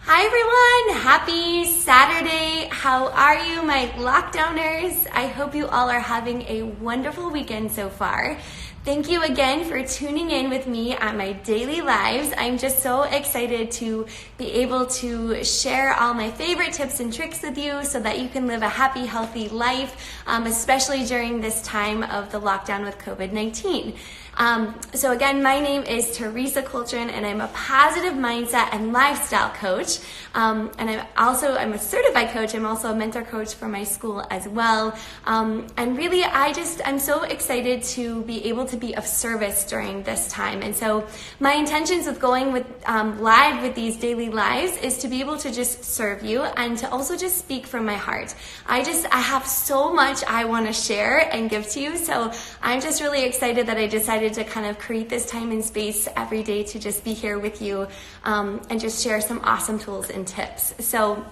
Hi everyone, happy Saturday. How are you, my lockdowners? I hope you all are having a wonderful weekend so far. Thank you again for tuning in with me on my daily lives. I'm just so excited to be able to share all my favorite tips and tricks with you so that you can live a happy, healthy life, especially during this time of the lockdown with COVID-19. So again, my name is Teresa Coltrane, and I'm a positive mindset and lifestyle coach. And I'm a certified coach. I'm also a mentor coach for my school as well. And really, I'm so excited to be able to be of service during this time. And so my intentions with going with live with these daily lives is to be able to just serve you and to also just speak from my heart. I have so much I want to share and give to you. So I'm just really excited that I decided to kind of create this time and space every day to just be here with you and just share some awesome tools and tips. So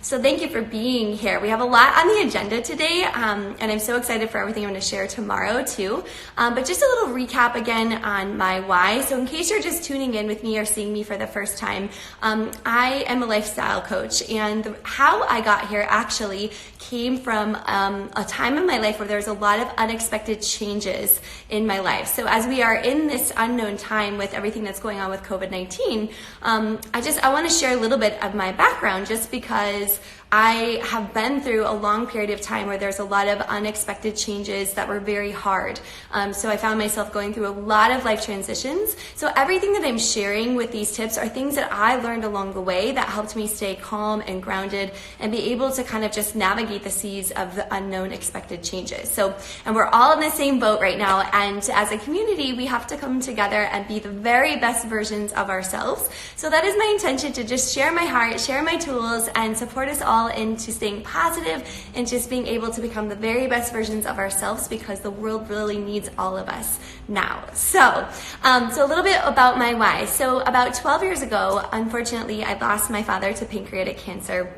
thank you for being here. We have a lot on the agenda today, and I'm so excited for everything I'm going to share tomorrow too. But just a little recap again on my why. So in case you're just tuning in with me or seeing me for the first time, I am a lifestyle coach, and how I got here actually came from a time in my life where there's a lot of unexpected changes in my life. So as we are in this unknown time with everything that's going on with COVID-19, I want to share a little bit of my background just because I have been through a long period of time where there's a lot of unexpected changes that were very hard. So I found myself going through a lot of life transitions. So everything that I'm sharing with these tips are things that I learned along the way that helped me stay calm and grounded and be able to kind of just navigate the seas of the unknown expected changes. And we're all in the same boat right now. And as a community, we have to come together and be the very best versions of ourselves. So that is my intention, to just share my heart, share my tools, and support us all into staying positive and just being able to become the very best versions of ourselves, because the world really needs all of us now. So a little bit about my why. So about 12 years ago, unfortunately, I lost my father to pancreatic cancer.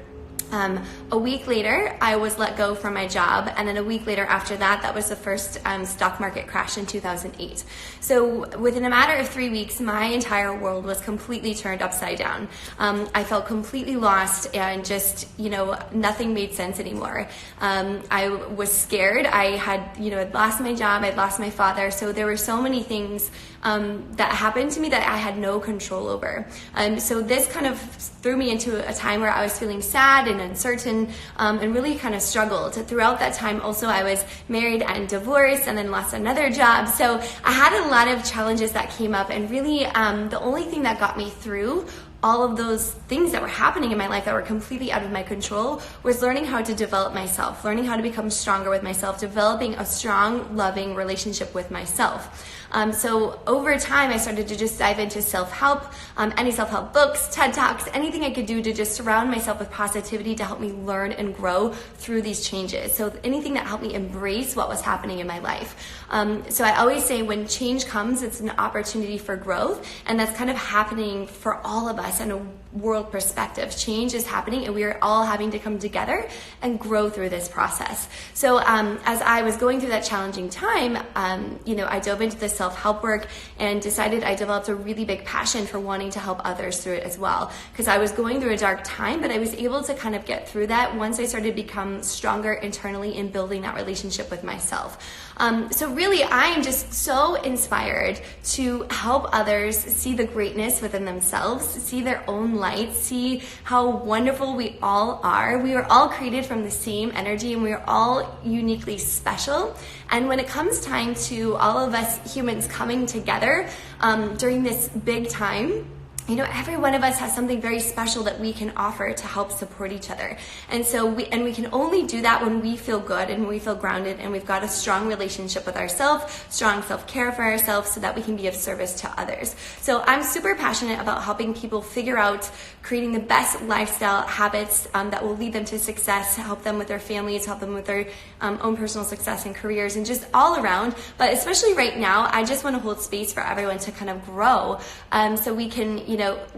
A week later, I was let go from my job, and then a week later after that was the first stock market crash in 2008. So within a matter of 3 weeks, my entire world was completely turned upside down. I felt completely lost, and just, nothing made sense anymore. I was scared. I had lost my job, I'd lost my father, so there were so many things that happened to me that I had no control over. So this kind of threw me into a time where I was feeling sad and uncertain, and really kind of struggled. Throughout that time also, I was married and divorced and then lost another job. So I had a lot of challenges that came up, and really the only thing that got me through all of those things that were happening in my life that were completely out of my control was learning how to develop myself, learning how to become stronger with myself, developing a strong, loving relationship with myself. So over time, I started to just dive into self-help, any self-help books, TED Talks, anything I could do to just surround myself with positivity to help me learn and grow through these changes. So anything that helped me embrace what was happening in my life. So I always say when change comes, it's an opportunity for growth, and that's kind of happening for all of us in a world perspective. Change is happening, and we are all having to come together and grow through this process. So as I was going through that challenging time, I dove into the self-help work and decided I developed a really big passion for wanting to help others through it as well, because I was going through a dark time, but I was able to kind of get through that once I started to become stronger internally in building that relationship with myself. So really, I am just so inspired to help others see the greatness within themselves, see their own light, see how wonderful we all are. We are all created from the same energy, and we are all uniquely special. And when it comes time to all of us humans coming together during this big time, every one of us has something very special that we can offer to help support each other. And so we can only do that when we feel good and we feel grounded, and we've got a strong relationship with ourselves, strong self-care for ourselves, so that we can be of service to others. So I'm super passionate about helping people figure out creating the best lifestyle habits that will lead them to success, help them with their families, help them with their own personal success and careers, and just all around. But especially right now, I just want to hold space for everyone to kind of grow, so we can,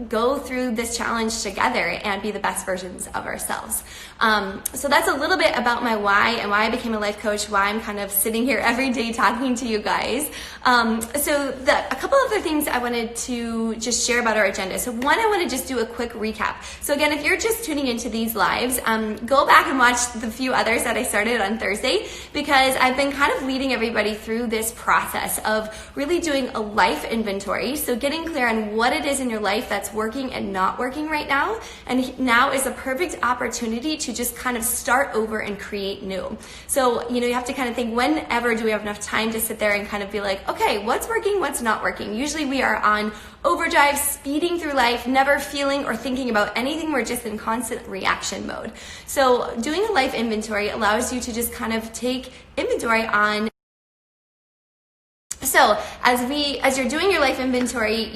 go through this challenge together and be the best versions of ourselves. So that's a little bit about my why and why I became a life coach, why I'm kind of sitting here every day talking to you guys. A couple other things I wanted to just share about our agenda. So one, I want to just do a quick recap. So again, if you're just tuning into these lives, go back and watch the few others that I started on Thursday, because I've been kind of leading everybody through this process of really doing a life inventory. So getting clear on what it is in your life that's working and not working right now. And now is a perfect opportunity to just kind of start over and create new. So, you have to kind of think, whenever do we have enough time to sit there and kind of be like, okay, what's working, what's not working? Usually we are on overdrive, speeding through life, never feeling or thinking about anything. We're just in constant reaction mode. So doing a life inventory allows you to just kind of take inventory on. So as you're doing your life inventory,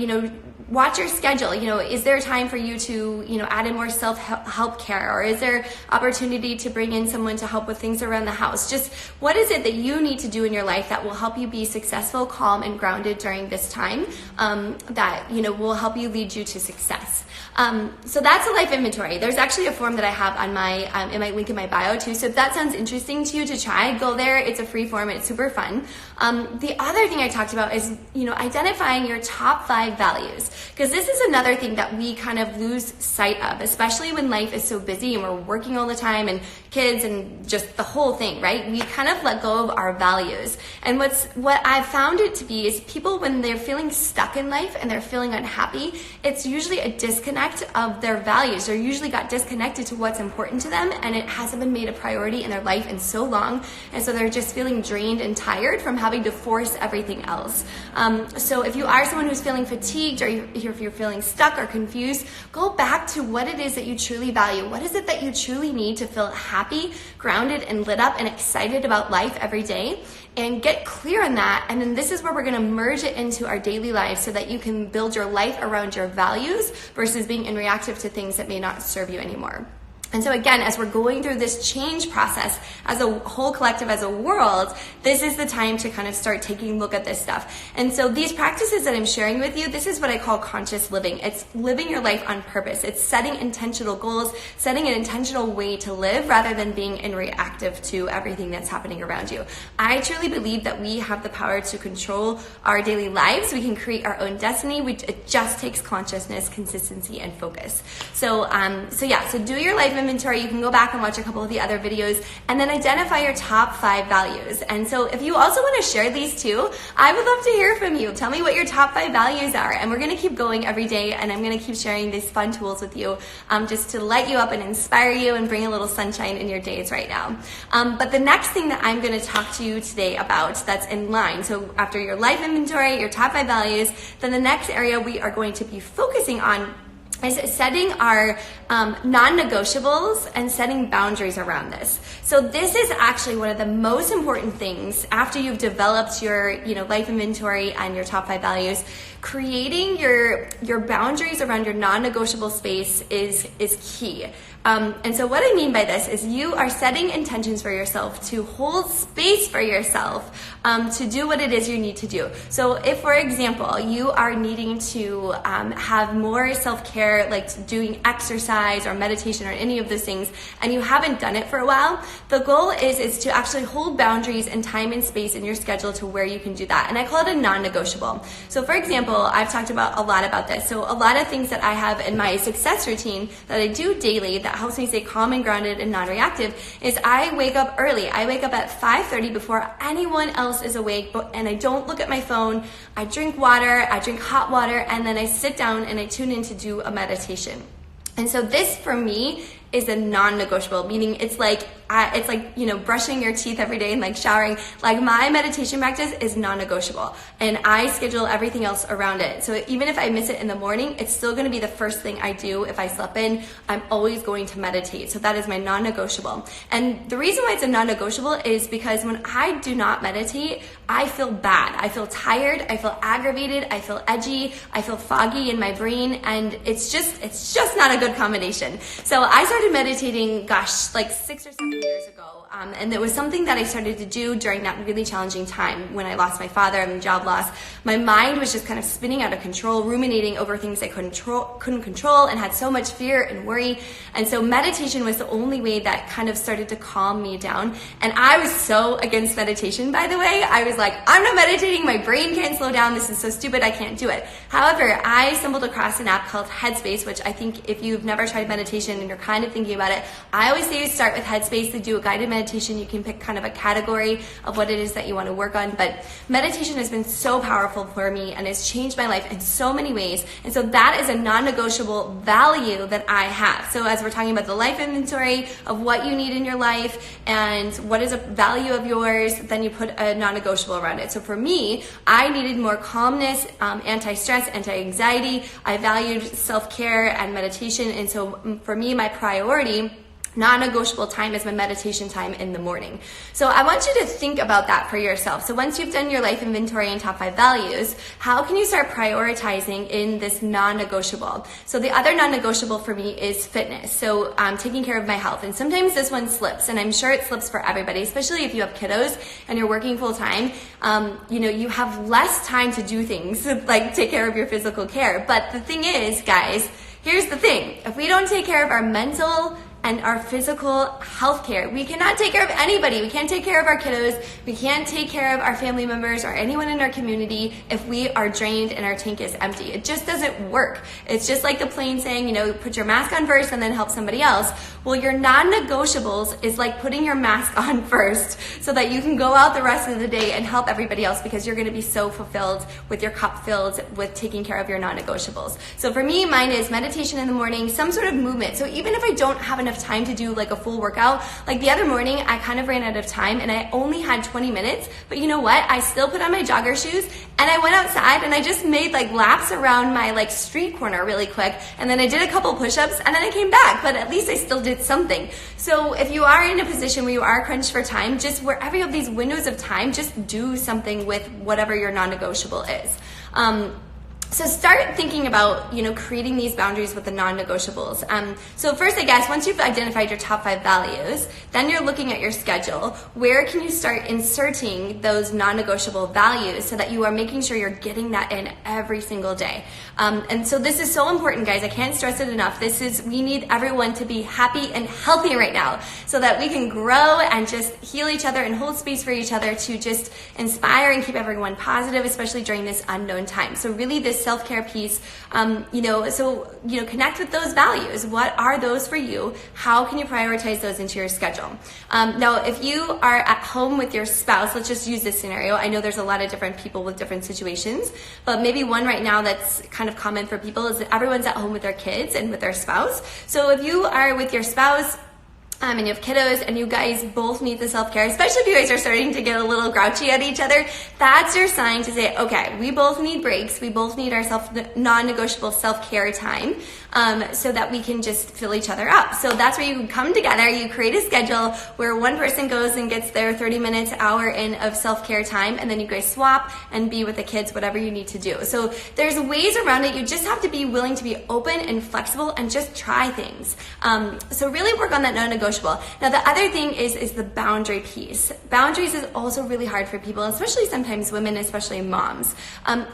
watch your schedule. Is there time for you to, add in more self-help care? Or is there opportunity to bring in someone to help with things around the house? Just what is it that you need to do in your life that will help you be successful, calm, and grounded during this time, that, will help you lead you to success? So that's a life inventory. There's actually a form that I have on my, in my link in my bio too. So if that sounds interesting to you to try, go there. It's a free form. It's super fun. The other thing I talked about is, identifying your top 5 values. Because this is another thing that we kind of lose sight of, especially when life is so busy and we're working all the time and kids and just the whole thing, right? We kind of let go of our values. And what I've found it to be is people, when they're feeling stuck in life and they're feeling unhappy, it's usually a disconnect of their values. They're usually got disconnected to what's important to them, and it hasn't been made a priority in their life in so long. And so they're just feeling drained and tired from having to force everything else. So if you are someone who's feeling fatigued, or if you're feeling stuck or confused, go back to what it is that you truly value. What is it that you truly need to feel happy, grounded, and lit up and excited about life every day? And get clear on that. And then this is where we're going to merge it into our daily lives so that you can build your life around your values versus being in reactive to things that may not serve you anymore. And so again, as we're going through this change process as a whole collective, as a world, this is the time to kind of start taking a look at this stuff. And so these practices that I'm sharing with you, this is what I call conscious living. It's living your life on purpose. It's setting intentional goals, setting an intentional way to live rather than being in reactive to everything that's happening around you. I truly believe that we have the power to control our daily lives. We can create our own destiny. It just takes consciousness, consistency, and focus. So do your life inventory. You can go back and watch a couple of the other videos and then identify your top 5 values. And so if you also want to share these too, I would love to hear from you. Tell me what your top 5 values are. And we're going to keep going every day, and I'm going to keep sharing these fun tools with you just to light you up and inspire you and bring a little sunshine in your days right now. But the next thing that I'm going to talk to you today about that's in line, so after your life inventory, your top 5 values, then the next area we are going to be focusing on is setting our non-negotiables and setting boundaries around this. So this is actually one of the most important things after you've developed your life inventory and your top 5 values. Creating your boundaries around your non-negotiable space is key. And so what I mean by this is you are setting intentions for yourself to hold space for yourself to do what it is you need to do. So if, for example, you are needing to have more self-care, like doing exercise or meditation or any of those things, and you haven't done it for a while, the goal is to actually hold boundaries and time and space in your schedule to where you can do that. And I call it a non-negotiable. So for example, I've talked a lot about this. So a lot of things that I have in my success routine that I do daily that helps me stay calm and grounded and non-reactive is I wake up early. I wake up at 5:30 before anyone else is awake, and I don't look at my phone. I drink water, I drink hot water, and then I sit down and I tune in to do a meditation. And so this for me is a non-negotiable, meaning it's like brushing your teeth every day and like showering. Like my meditation practice is non-negotiable, and I schedule everything else around it. So even if I miss it in the morning, it's still going to be the first thing I do. If I slept in, I'm always going to meditate. So that is my non-negotiable. And the reason why it's a non-negotiable is because when I do not meditate, I feel bad. I feel tired. I feel aggravated. I feel edgy. I feel foggy in my brain, and it's just not a good combination. So I started meditating, like 6 or 7 years ago. And it was something that I started to do during that really challenging time when I lost my father and the job loss. My mind was just kind of spinning out of control, ruminating over things I couldn't control, and had so much fear and worry. And so meditation was the only way that kind of started to calm me down. And I was so against meditation, by the way. I was like, I'm not meditating. My brain can't slow down. This is so stupid. I can't do it. However, I stumbled across an app called Headspace, which I think if you've never tried meditation and you're kind of thinking about it, I always say you start with Headspace. They do a guided meditation. You can pick kind of a category of what it is that you want to work on. But meditation has been so powerful for me and has changed my life in so many ways. And so that is a non-negotiable value that I have. So as we're talking about the life inventory of what you need in your life and what is a value of yours, then you put a non-negotiable around it. So for me, I needed more calmness, anti-stress, anti-anxiety. I valued self-care and meditation. And so for me, my priority, non-negotiable time is my meditation time in the morning. So I want you to think about that for yourself. So once you've done your life inventory and top 5 values, how can you start prioritizing in this non-negotiable? So the other non-negotiable for me is fitness. So taking care of my health. And sometimes this one slips, and I'm sure it slips for everybody, especially if you have kiddos and you're working full time. You have less time to do things like take care of your physical care. But the thing is, guys, here's the thing. If we don't take care of our mental and our physical health care, we cannot take care of anybody. We can't take care of our kiddos. We can't take care of our family members or anyone in our community if we are drained and our tank is empty. It just doesn't work. It's just like the plane saying, put your mask on first and then help somebody else. Well, your non-negotiables is like putting your mask on first so that you can go out the rest of the day and help everybody else, because you're going to be so fulfilled with your cup filled with taking care of your non-negotiables. So for me, mine is meditation in the morning, some sort of movement. So even if I don't have enough time to do like a full workout, like the other morning, I kind of ran out of time and I only had 20 minutes, but you know what? I still put on my jogger shoes and I went outside and I just made like laps around my like street corner really quick. And then I did a couple push-ups and then I came back, but at least I still did something. So if you are in a position where you are crunched for time, just wherever you have these windows of time, just do something with whatever your non-negotiable is. So start thinking about, creating these boundaries with the non-negotiables. So first, I guess, once you've identified your top 5 values, then you're looking at your schedule. Where can you start inserting those non-negotiable values so that you are making sure you're getting that in every single day? And so this is so important, guys. I can't stress it enough. We need everyone to be happy and healthy right now so that we can grow and just heal each other and hold space for each other to just inspire and keep everyone positive, especially during this unknown time. So really this self-care piece, connect with those values. What are those for you? How can you prioritize those into your schedule? Now, if you are at home with your spouse, let's just use this scenario. I know there's a lot of different people with different situations, but maybe one right now that's kind of common for people is that everyone's at home with their kids and with their spouse. So if you are with your spouse, and you have kiddos and you guys both need the self-care, especially if you guys are starting to get a little grouchy at each other, that's your sign to say, okay, we both need breaks. We both need our non-negotiable self-care time so that we can just fill each other up. So that's where you come together, you create a schedule where one person goes and gets their 30 minutes, hour in of self-care time, and then you guys swap and be with the kids, whatever you need to do. So there's ways around it. You just have to be willing to be open and flexible and just try things. So really work on that non-negotiable. Now the other thing is the boundary piece. Boundaries is also really hard for people, especially sometimes women, especially moms.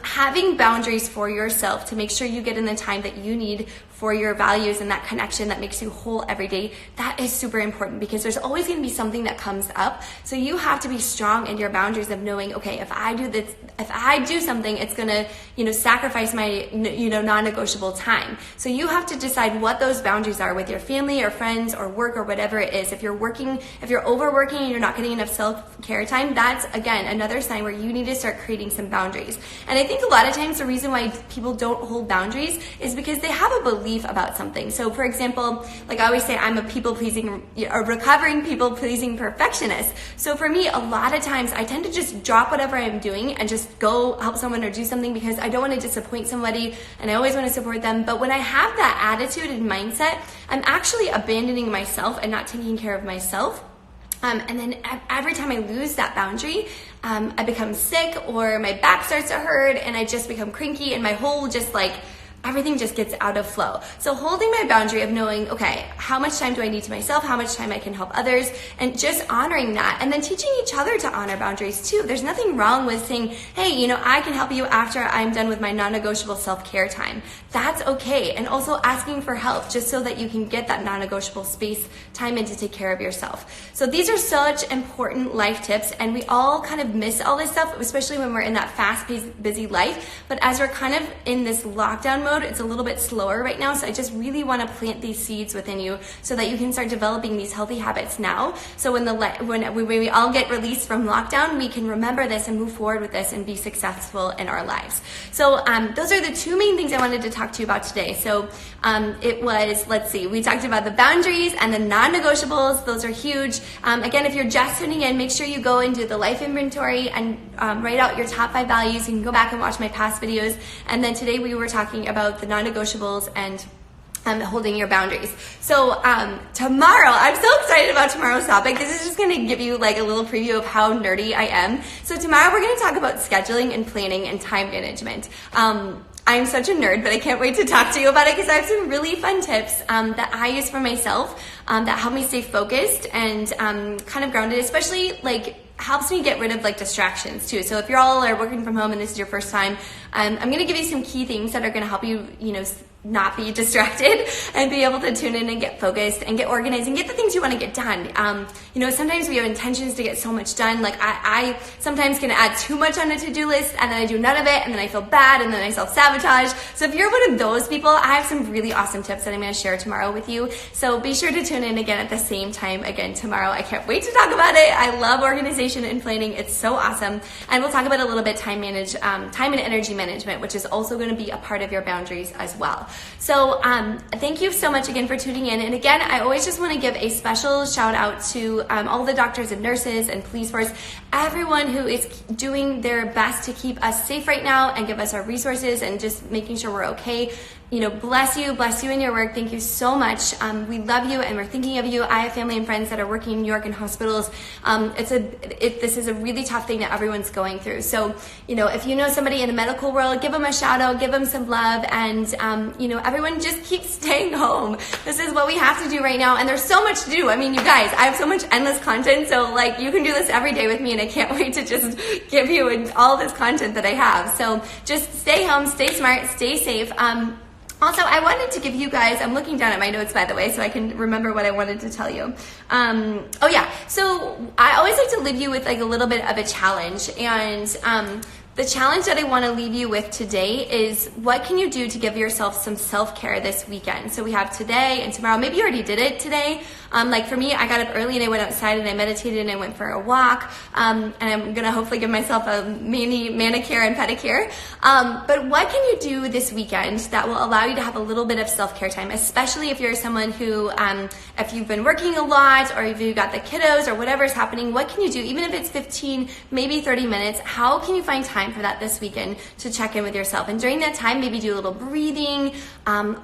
Having boundaries for yourself to make sure you get in the time that you need for your values and that connection that makes you whole every day, that is super important because there's always going to be something that comes up. So you have to be strong in your boundaries of knowing, okay, if I do this, if I do something, it's going to, sacrifice my, non-negotiable time. So you have to decide what those boundaries are with your family or friends or work or whatever it is. If you're overworking and you're not getting enough self-care time, that's again another sign where you need to start creating some boundaries. And I think a lot of times the reason why people don't hold boundaries is because they have a belief about something. So for example, like I always say, I'm a recovering people-pleasing perfectionist. So for me, a lot of times I tend to just drop whatever I'm doing and just go help someone or do something because I don't want to disappoint somebody and I always want to support them. But when I have that attitude and mindset, I'm actually abandoning myself and not taking care of myself. And then every time I lose that boundary, I become sick or my back starts to hurt and I just become cranky and my whole just like everything just gets out of flow. So holding my boundary of knowing, okay, how much time do I need to myself, how much time I can help others, and just honoring that, and then teaching each other to honor boundaries too. There's nothing wrong with saying, hey, I can help you after I'm done with my non-negotiable self-care time. That's okay. And also asking for help just so that you can get that non-negotiable space time in to take care of yourself. So these are such important life tips, and we all kind of miss all this stuff, especially when we're in that fast-paced, busy life. But as we're kind of in this lockdown mode, it's a little bit slower right now. So I just really want to plant these seeds within you so that you can start developing these healthy habits now. So when we all get released from lockdown, we can remember this and move forward with this and be successful in our lives. So those are the two main things I wanted to talk to you about today. So it was, we talked about the boundaries and the non-negotiables. Those are huge. Again, if you're just tuning in, make sure you go and do the life inventory and write out your top 5 values. You can go back and watch my past videos. And then today we were talking about the non-negotiables and holding your boundaries. So tomorrow, I'm so excited about tomorrow's topic. This is just going to give you like a little preview of how nerdy I am. So tomorrow we're going to talk about scheduling and planning and time management. I'm such a nerd, but I can't wait to talk to you about it because I have some really fun tips that I use for myself that help me stay focused and kind of grounded, especially helps me get rid of distractions too. So if you all are working from home and this is your first time, I'm going to give you some key things that are going to help you, not be distracted and be able to tune in and get focused and get organized and get the things you want to get done. Sometimes we have intentions to get so much done. I sometimes can add too much on a to-do list and then I do none of it and then I feel bad and then I self-sabotage. So if you're one of those people, I have some really awesome tips that I'm going to share tomorrow with you. So be sure to tune in again at the same time again tomorrow. I can't wait to talk about it. I love organization and planning. It's so awesome. And we'll talk about a little bit time and energy management, which is also going to be a part of your boundaries as well. So thank you so much again for tuning in. And again, I always just want to give a special shout out to all the doctors and nurses and police force, everyone who is doing their best to keep us safe right now and give us our resources and just making sure we're okay. Bless you in your work. Thank you so much. We love you and we're thinking of you. I have family and friends that are working in New York in hospitals. This is a really tough thing that everyone's going through. So, if you know somebody in the medical world, give them a shout out, give them some love, and, everyone just keep staying home. This is what we have to do right now. And there's so much to do. I mean, you guys, I have so much endless content. So you can do this every day with me and I can't wait to just give you all this content that I have. So just stay home, stay smart, stay safe. Also, I wanted to give you guys, I'm looking down at my notes, by the way, so I can remember what I wanted to tell you. So I always like to leave you with a little bit of a challenge. And the challenge that I want to leave you with today is what can you do to give yourself some self-care this weekend? So we have today and tomorrow. Maybe you already did it today. For me, I got up early and I went outside and I meditated and I went for a walk. And I'm going to hopefully give myself a mini manicure and pedicure. But what can you do this weekend that will allow you to have a little bit of self-care time, especially if you're someone who, if you've been working a lot or if you've got the kiddos or whatever's happening, what can you do? Even if it's 15, maybe 30 minutes, how can you find time for that this weekend to check in with yourself? And during that time, maybe do a little breathing,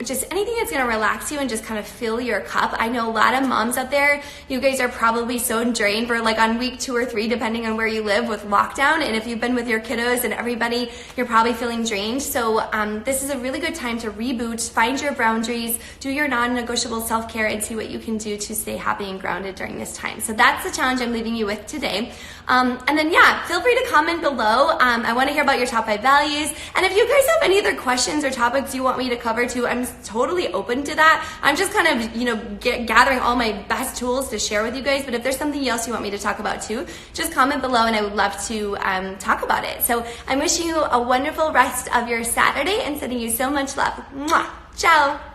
just anything that's going to relax you and just kind of fill your cup. I know a lot of moms out there, you guys are probably so drained. We're on week 2 or 3, depending on where you live with lockdown. And if you've been with your kiddos and everybody, you're probably feeling drained. So this is a really good time to reboot, find your boundaries, do your non-negotiable self-care, and see what you can do to stay happy and grounded during this time. So that's the challenge I'm leaving you with today. And then, feel free to comment below. I want to hear about your top 5 values. And if you guys have any other questions or topics you want me to cover too, I'm totally open to that. I'm just kind of, gathering all my best tools to share with you guys. But if there's something else you want me to talk about too, just comment below and I would love to talk about it. So I'm wishing you a wonderful rest of your Saturday and sending you so much love. Mwah! Ciao!